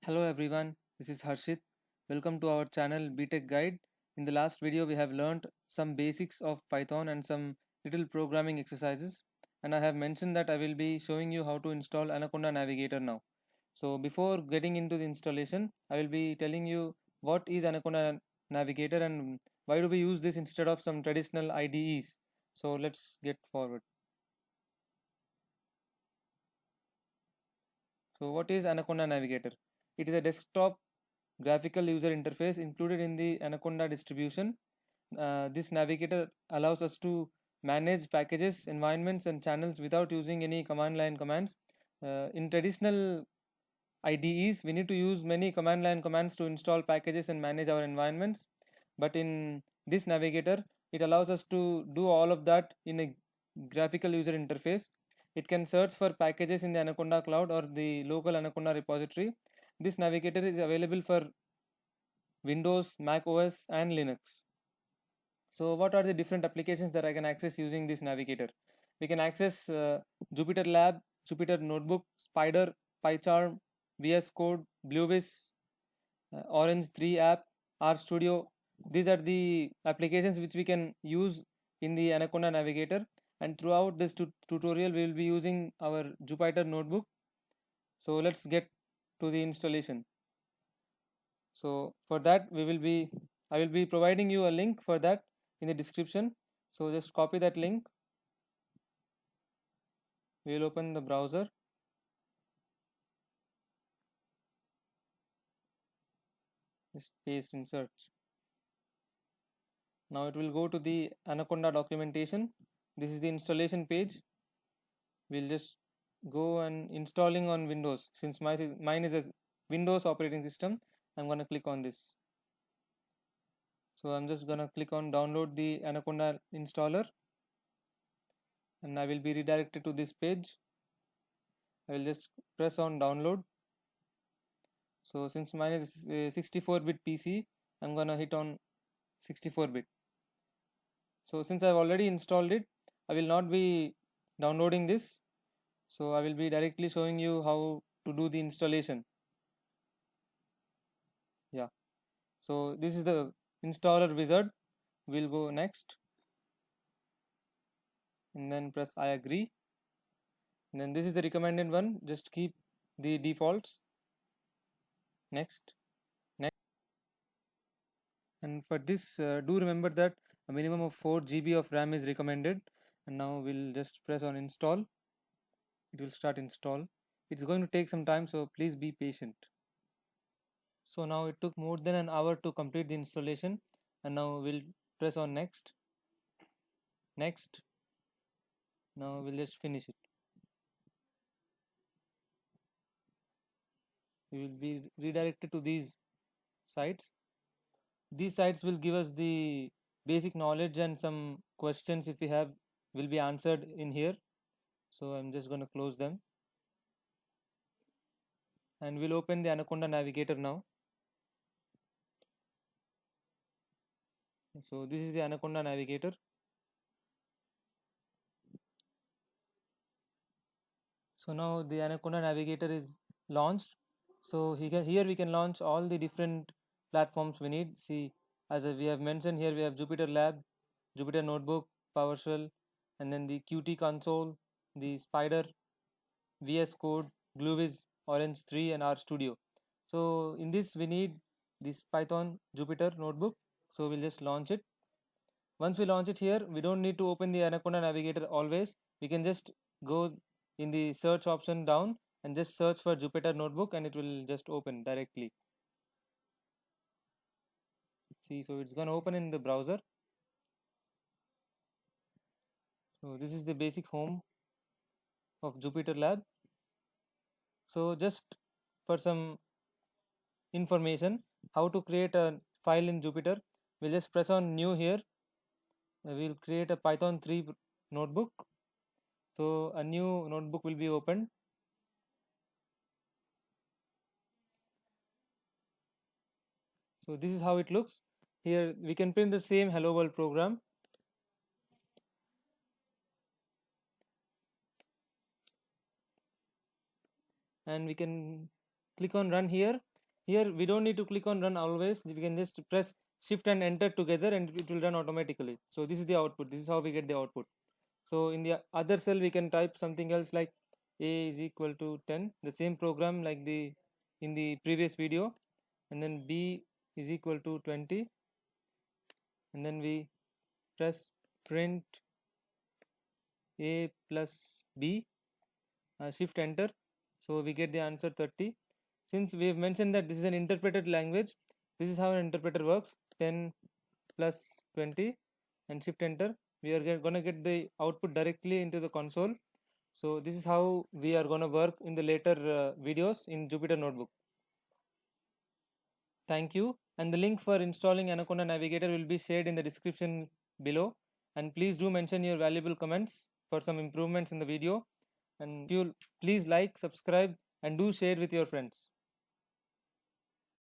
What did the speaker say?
Hello everyone, this is Harshit. Welcome to our channel BTech Guide. In the last video, we have learned some basics of Python and some little programming exercises. And I have mentioned that I will be showing you how to install Anaconda Navigator now. So before getting into the installation, I will be telling you what is Anaconda Navigator and why do we use this instead of some traditional IDEs. So let's get forward. So what is Anaconda Navigator? It is a desktop graphical user interface included in the Anaconda distribution. This navigator allows us to manage packages, environments, and channels without using any command line commands. In traditional IDEs, we need to use many command line commands to install packages and manage our environments. But in this navigator, it allows us to do all of that in a graphical user interface. It can search for packages in the Anaconda cloud or the local Anaconda repository. This navigator is available for Windows, Mac OS, and Linux. So what are the different applications that I can access using this navigator? We can access Jupyter Lab, Jupyter Notebook, Spider, PyCharm, VS Code, Bluewiz, Orange 3 app, RStudio. These are the applications which we can use in the Anaconda navigator. And throughout this tutorial, we will be using our Jupyter Notebook. So let's get to the installation. So for that, I will be providing you a link for that in the description. So just copy that link. We will open the browser. Just paste in search. Now it will go to the Anaconda documentation. This is the installation page. We'll just go and installing on Windows. Since mine is a Windows operating system, I'm gonna click on this. So I'm just gonna click on download the Anaconda installer, and I will be redirected to this page. I will just press on download. So since mine is 64-bit PC, I'm gonna hit on 64-bit. So since I've already installed it, I will not be downloading this. So I will be directly showing you how to do the installation. Yeah. So this is the installer wizard. We'll go next and then press I agree. And then this is the recommended one. Just keep the defaults. Next. Next. And for this, do remember that a minimum of 4 GB of RAM is recommended. And now we'll just press on install. It will start install. It's going to take some time, so please be patient. So now it took more than an hour to complete the installation, and now we'll press on next. Next. Now we'll just finish it. We will be redirected to these sites. These sites will give us the basic knowledge, and some questions if we have will be answered in here. So I'm just going to close them, and we'll open the Anaconda navigator now. So this is the Anaconda navigator. So now the Anaconda navigator is launched. So here we can launch all the different platforms we need. See, we have mentioned here, we have Jupyter Lab, Jupyter Notebook, PowerShell, and then the Qt console, the Spider, VS Code, Bluewiz, Orange 3, and RStudio. So in this we need this Python Jupyter Notebook. So we'll just launch it. Once we launch it here, we don't need to open the Anaconda navigator always. We can just go in the search option down and just search for Jupyter Notebook, and it will just open directly. See, so it's going to open in the browser. So this is the basic home of Jupyter Lab. So just for some information, how to create a file in Jupyter, we'll just press on new here. We'll create a Python 3 notebook. So a new notebook will be opened. So this is how it looks. Here we can print the same hello world program. And we can click on run here. Here we don't need to click on run always, we can just press shift and enter together and it will run automatically. So this is the output, this is how we get the output. So in the other cell we can type something else like a is equal to 10, the same program like the in the previous video, and then b is equal to 20, and then we press print a plus b, shift enter, so we get the answer 30. Since we have mentioned that this is an interpreted language, this is how an interpreter works. 10 plus 20 and shift enter, we are going to get the output directly into the console. So this is how we are going to work in the later videos in Jupyter Notebook. Thank you, and the link for installing Anaconda Navigator will be shared in the description below, and please do mention your valuable comments for some improvements in the video, and if you please like, subscribe and do share with your friends.